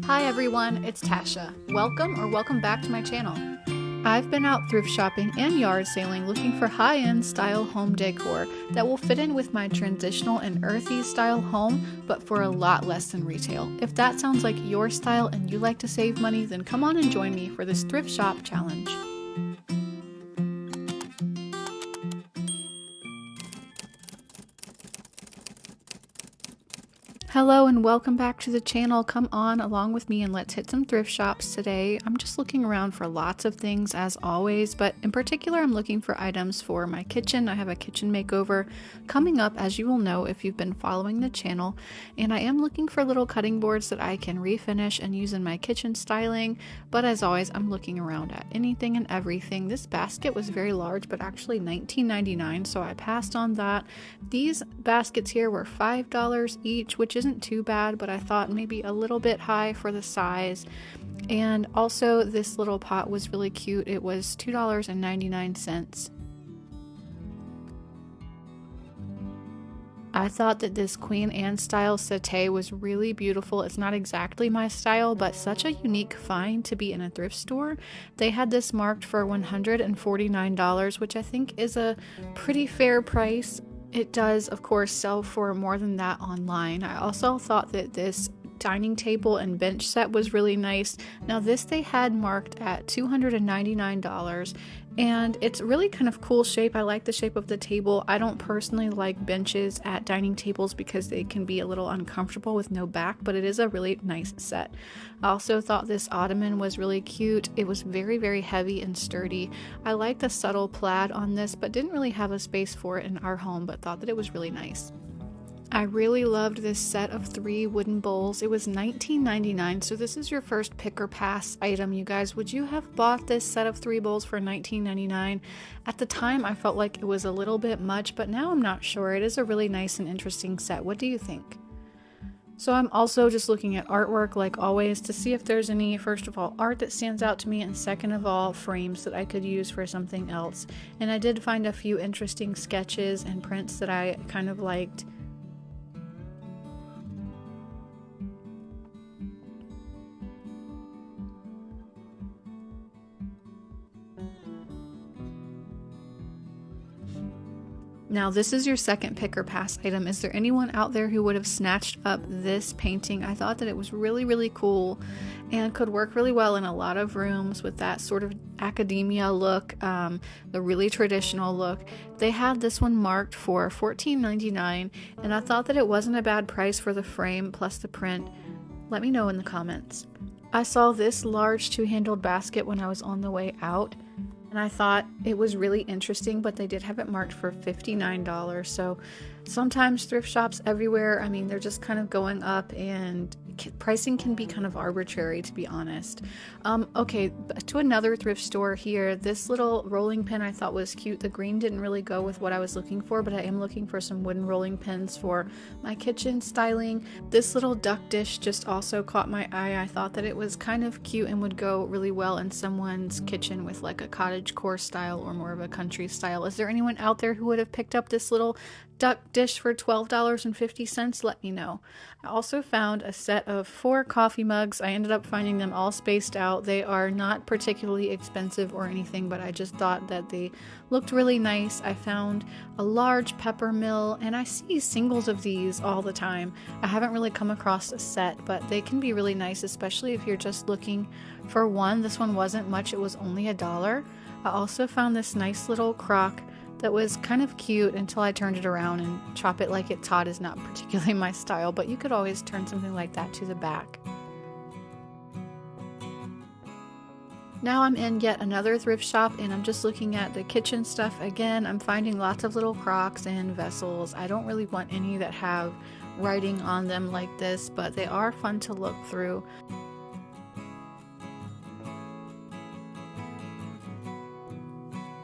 Hi everyone, it's Tasha. Welcome back to my channel. I've been out thrift shopping and yard sailing looking for high-end style home decor that will fit in with my transitional and earthy style home, but for a lot less than retail. If that sounds like your style and you like to save money, then come on and join me for this thrift shop challenge. Hello and welcome back to the channel. Come on along with me and let's hit some thrift shops today. I'm just looking around for lots of things as always, but in particular I'm looking for items for my kitchen. I have a kitchen makeover coming up, as you will know if you've been following the channel, and I am looking for little cutting boards that I can refinish and use in my kitchen styling. But as always, I'm looking around at anything and everything. This basket was very large, but actually $19.99, so I passed on that. These baskets here were $5 each, which isn't too bad, but I thought maybe a little bit high for the size. And also this little pot was really cute. It was $2.99. I thought that this Queen Anne style settee was really beautiful. It's not exactly my style, but such a unique find to be in a thrift store. They had this marked for $149, which I think is a pretty fair price. It does, of course, sell for more than that online. I also thought that this dining table and bench set was really nice. Now this they had marked at $299, and it's really kind of cool shape. I like the shape of the table. I don't personally like benches at dining tables because they can be a little uncomfortable with no back, but it is a really nice set. I also thought this ottoman was really cute. It was very, very heavy and sturdy. I like the subtle plaid on this, but didn't really have a space for it in our home, but thought that it was really nice. I really loved this set of 3 wooden bowls. It was $19.99, so this is your first pick or pass item, you guys. Would you have bought this set of 3 bowls for $19.99? At the time, I felt like it was a little bit much, but now I'm not sure. It is a really nice and interesting set. What do you think? So I'm also just looking at artwork like always to see if there's any, first of all, art that stands out to me, and second of all, frames that I could use for something else. And I did find a few interesting sketches and prints that I kind of liked. Now this is your second pick or pass item. Is there anyone out there who would have snatched up this painting? I thought that it was really, really cool and could work really well in a lot of rooms with that sort of academia look, the really traditional look. They had this one marked for $14.99, and I thought that it wasn't a bad price for the frame plus the print. Let me know in the comments. I saw this large 2-handled basket when I was on the way out, and I thought it was really interesting, but they did have it marked for $59. So sometimes thrift shops everywhere, I mean, they're just kind of going up, and pricing can be kind of arbitrary, to be honest. Okay, to another thrift store here. This little rolling pin I thought was cute. The green didn't really go with what I was looking for, but I am looking for some wooden rolling pins for my kitchen styling. This little duck dish just also caught my eye. I thought that it was kind of cute and would go really well in someone's kitchen with like a cottagecore style or more of a country style. Is there anyone out there who would have picked up this little duck dish for $12.50? Let me know. I also found a set of 4 coffee mugs. I ended up finding them all spaced out. They are not particularly expensive or anything, but I just thought that they looked really nice. I found a large pepper mill, and I see singles of these all the time. I haven't really come across a set, but they can be really nice, especially if you're just looking for one. This one wasn't much. It was only $1. I also found this nice little crock that was kind of cute until I turned it around, and chop it like it's hot is not particularly my style, but you could always turn something like that to the back. Now I'm in yet another thrift shop, and I'm just looking at the kitchen stuff again. I'm finding lots of little crocks and vessels. I don't really want any that have writing on them like this, but they are fun to look through.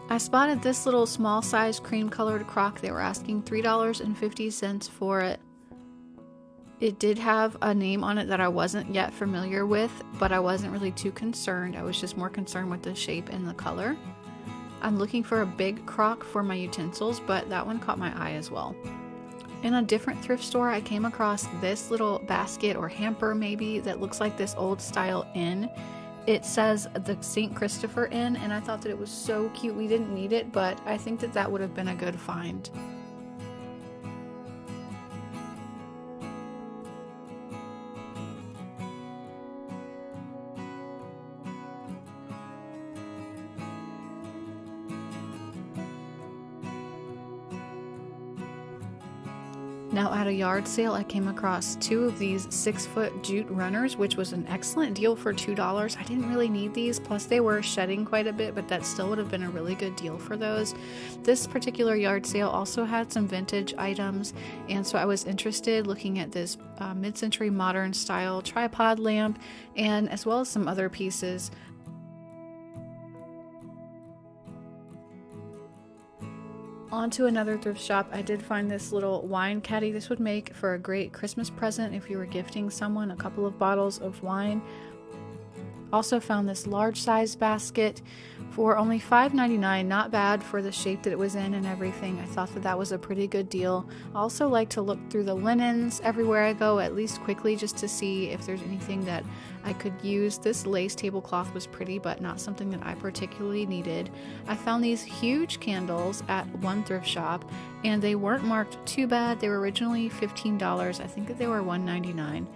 I spotted this little small size cream colored crock. They were asking $3.50 for it. It did have a name on it that I wasn't yet familiar with, but I wasn't really too concerned. I was just more concerned with the shape and the color. I'm looking for a big crock for my utensils, but that one caught my eye as well. In a different thrift store, I came across this little basket or hamper maybe that looks like this old style inn. It says the St. Christopher Inn, and I thought that it was so cute. We didn't need it, but I think that that would have been a good find. Now at a yard sale, I came across 2 of these 6-foot jute runners, which was an excellent deal for $2. I didn't really need these, plus they were shedding quite a bit, but that still would have been a really good deal for those. This particular yard sale also had some vintage items, and so I was interested looking at this mid-century modern style tripod lamp, and as well as some other pieces. On to another thrift shop. I did find this little wine caddy. This would make for a great Christmas present if you were gifting someone a couple of bottles of wine. Also found this large size basket for only $5.99. Not bad for the shape that it was in and everything. I thought that that was a pretty good deal. I also like to look through the linens everywhere I go, at least quickly, just to see if there's anything that I could use. This lace tablecloth was pretty, but not something that I particularly needed. I found these huge candles at one thrift shop, and they weren't marked too bad. They were originally $15. I think that they were $1.99.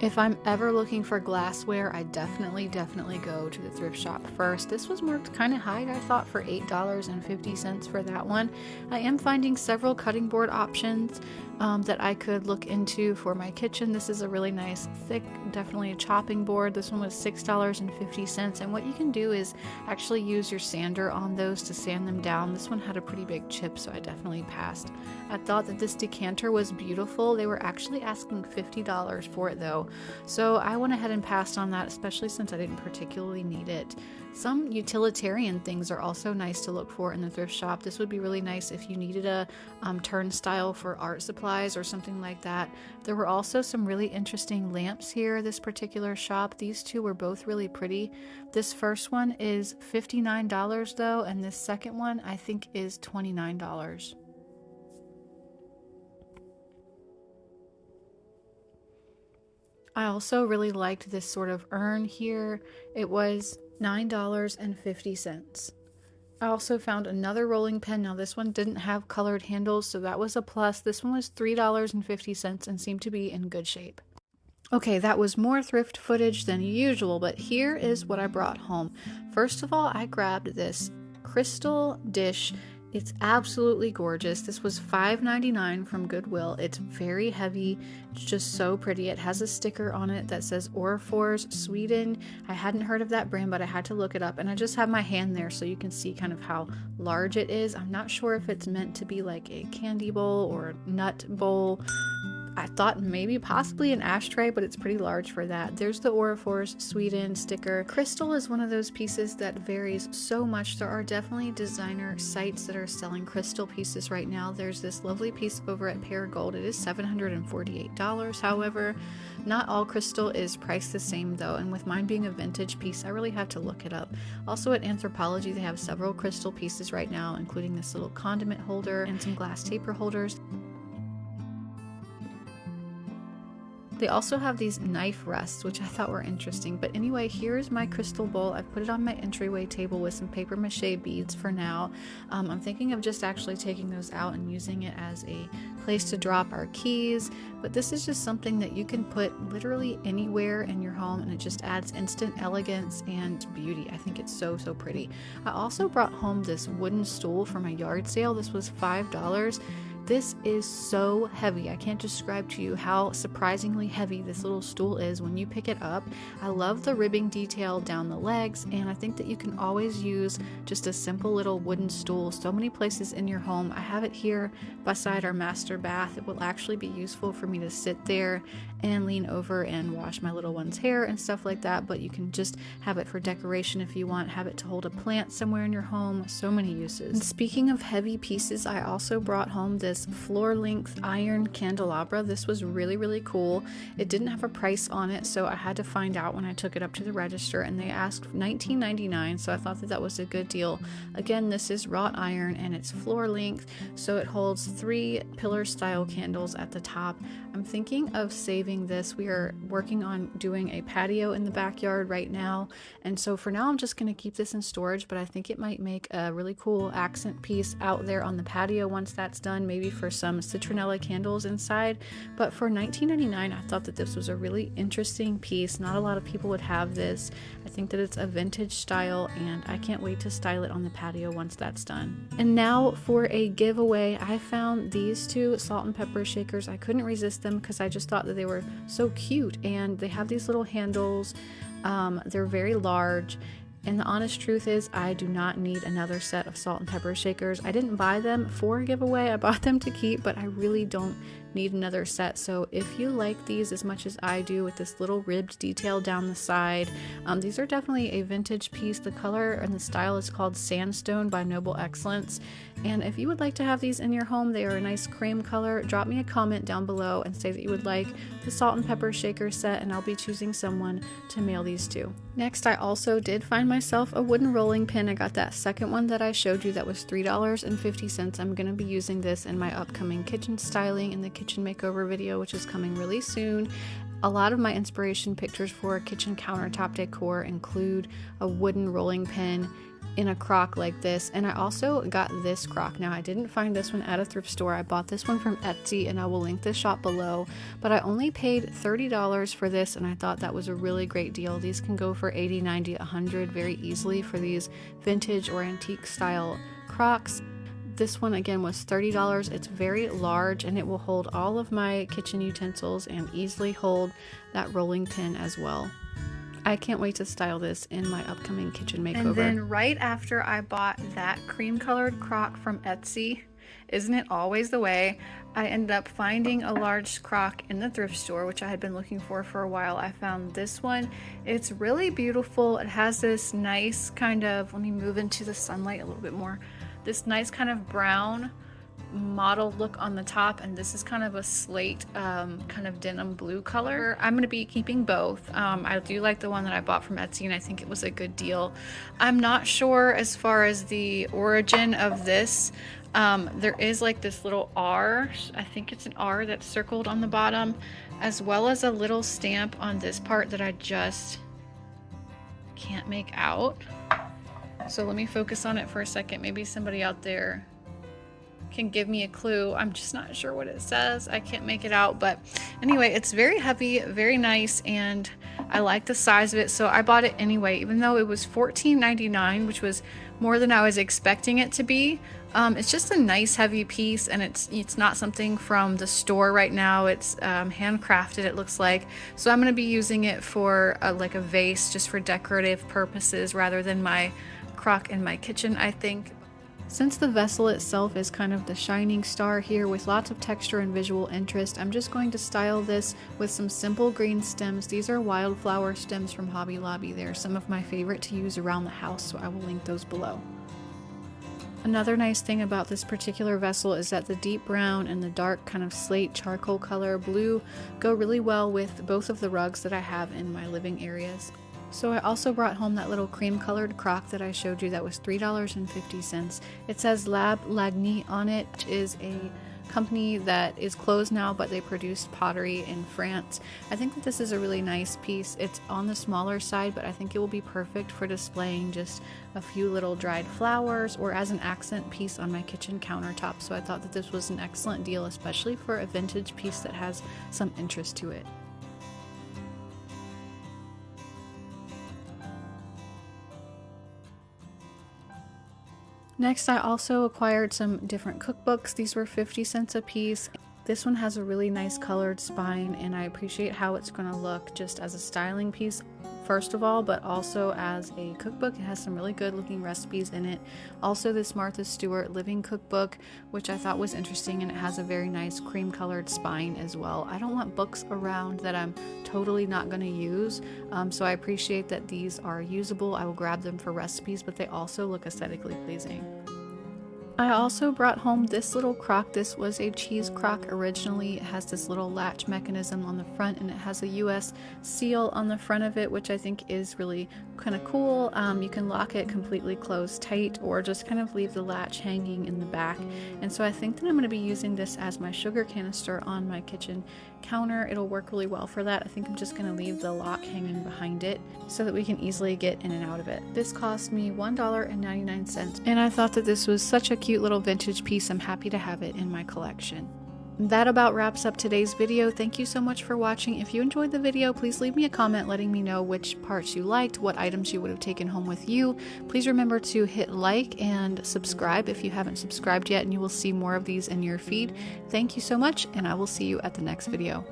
If I'm ever looking for glassware, I definitely go to the thrift shop first. This was marked kind of high, I thought, for $8.50 for that one. I am finding several cutting board options that I could look into for my kitchen. This is a really nice, thick, definitely a chopping board. This one was $6.50, and what you can do is actually use your sander on those to sand them down. This one had a pretty big chip, so I definitely passed. I thought that this decanter was beautiful. They were actually asking $50 for it though, so I went ahead and passed on that, especially since I didn't particularly need it. Some utilitarian things are also nice to look for in the thrift shop. This would be really nice if you needed a turnstile for art supplies or something like that. There were also some really interesting lamps here, this particular shop. These two were both really pretty. This first one is $59 though, and this second one I think is $29. I also really liked this sort of urn here. It was $9.50. I also found another rolling pin. Now this one didn't have colored handles, so that was a plus. This one was $3.50 and seemed to be in good shape. Okay, that was more thrift footage than usual, but here is what I brought home. First of all, I grabbed this crystal dish. It's absolutely gorgeous. This was $5.99 from Goodwill. It's very heavy. It's just so pretty. It has a sticker on it that says Orifors, Sweden. I hadn't heard of that brand, but I had to look it up. And I just have my hand there so you can see kind of how large it is. I'm not sure if it's meant to be like a candy bowl or a nut bowl. I thought maybe possibly an ashtray, but it's pretty large for that. There's the Orifors Sweden sticker. Crystal is one of those pieces that varies so much. There are definitely designer sites that are selling crystal pieces right now. There's this lovely piece over at Paragold. It is $748. However, not all crystal is priced the same though, and with mine being a vintage piece, I really had to look it up. Also at Anthropologie, they have several crystal pieces right now, including this little condiment holder and some glass taper holders. They also have these knife rests, which I thought were interesting. But anyway, here's my crystal bowl. I've put it on my entryway table with some paper mache beads for now. I'm thinking of just actually taking those out and using it as a place to drop our keys. But this is just something that you can put literally anywhere in your home, and it just adds instant elegance and beauty. I think it's so pretty. I also brought home this wooden stool from a yard sale. This was $5. This is so heavy. I can't describe to you how surprisingly heavy this little stool is when you pick it up. I love the ribbing detail down the legs, and I think that you can always use just a simple little wooden stool so many places in your home. I have it here beside our master bath. It will actually be useful for me to sit there and lean over and wash my little one's hair and stuff like that, but you can just have it for decoration if you want, have it to hold a plant somewhere in your home. So many uses. And speaking of heavy pieces, I also brought home this this floor length iron candelabra. This was really, really cool. It didn't have a price on it, so I had to find out when I took it up to the register, and they asked $19.99, so I thought that that was a good deal. Again, this is wrought iron and it's floor length, so it holds 3 pillar style candles at the top. I'm thinking of saving this. We are working on doing a patio in the backyard right now, and so for now I'm just going to keep this in storage, but I think it might make a really cool accent piece out there on the patio once that's done, maybe for some citronella candles inside. But for $19.99, I thought that this was a really interesting piece. Not a lot of people would have this. I think that it's a vintage style, and I can't wait to style it on the patio once that's done. And now for a giveaway, I found these 2 salt and pepper shakers. I couldn't resist them because I just thought that they were so cute, and they have these little handles. They're very large, and the honest truth is I do not need another set of salt and pepper shakers. I didn't buy them for a giveaway, I bought them to keep, but I really don't need another set. So if you like these as much as I do, with this little ribbed detail down the side, these are definitely a vintage piece. The color and the style is called Sandstone by Noble Excellence, and if you would like to have these in your home, they are a nice cream color. Drop me a comment down below and say that you would like the salt and pepper shaker set, and I'll be choosing someone to mail these to. Next, I also did find myself a wooden rolling pin. I got that second one that I showed you that was $3.50. I'm going to be using this in my upcoming kitchen styling and the kitchen makeover video, which is coming really soon. A lot of my inspiration pictures for kitchen countertop decor include a wooden rolling pin in a crock like this, and I also got this crock. Now, I didn't find this one at a thrift store. I bought this one from Etsy, and I will link the shop below, but I only paid $30 for this, and I thought that was a really great deal. These can go for $80, $90, $100 very easily for these vintage or antique style crocks. This one again was $30. It's very large, and it will hold all of my kitchen utensils and easily hold that rolling pin as well. I can't wait to style this in my upcoming kitchen makeover. And then right after I bought that cream colored crock from Etsy, isn't it always the way, I ended up finding a large crock in the thrift store, which I had been looking for a while. I found this one. It's really beautiful. It has this nice kind of, let me move into the sunlight a little bit more, this nice kind of brown mottled look on the top, and this is kind of a slate kind of denim blue color. I'm going to be keeping both. I do like the one that I bought from Etsy, and I think it was a good deal. I'm not sure as far as the origin of this. There is like this little R, I think it's an R that's circled on the bottom, as well as a little stamp on this part that I just can't make out. So let me focus on it for a second. Maybe somebody out there can give me a clue. I'm just not sure what it says. I can't make it out, but anyway, it's very heavy, very nice, and I like the size of it, so I bought it anyway, even though it was $14.99, which was more than I was expecting it to be. It's just a nice heavy piece, and it's not something from the store right now. It's handcrafted, it looks like, so I'm going to be using it for like a vase, just for decorative purposes rather than my crock in my kitchen, I think. Since the vessel itself is kind of the shining star here with lots of texture and visual interest, I'm just going to style this with some simple green stems. These are wildflower stems from Hobby Lobby. They're some of my favorite to use around the house, so I will link those below. Another nice thing about this particular vessel is that the deep brown and the dark kind of slate charcoal color blue go really well with both of the rugs that I have in my living areas. So I also brought home that little cream colored crock that I showed you that was $3.50. It says Lab Lagny on it, which is a company that is closed now, but they produced pottery in France. I think that this is a really nice piece. It's on the smaller side, but I think it will be perfect for displaying just a few little dried flowers or as an accent piece on my kitchen countertop. So I thought that this was an excellent deal, especially for a vintage piece that has some interest to it. Next, I also acquired some different cookbooks. These were 50 cents a piece. This one has a really nice colored spine, and I appreciate how it's going to look just as a styling piece, first of all, but also as a cookbook. It has some really good looking recipes in it. Also, this Martha Stewart Living Cookbook, which I thought was interesting, and it has a very nice cream colored spine as well. I don't want books around that I'm totally not going to use, so I appreciate that these are usable. I will grab them for recipes, but they also look aesthetically pleasing. I also brought home this little crock. This was a cheese crock originally. It has this little latch mechanism on the front, and it has a US seal on the front of it, which I think is really kind of cool. You can lock it completely closed tight or just kind of leave the latch hanging in the back. And so I think that I'm going to be using this as my sugar canister on my kitchen counter. It'll work really well for that. I think I'm just going to leave the lock hanging behind it so that we can easily get in and out of it. This cost me $1.99, and I thought that this was such a cute little vintage piece. I'm happy to have it in my collection. That about wraps up today's video. Thank you so much for watching. If you enjoyed the video, please leave me a comment letting me know which parts you liked, what items you would have taken home with you. Please remember to hit like and subscribe if you haven't subscribed yet, and you will see more of these in your feed. Thank you so much, and I will see you at the next video.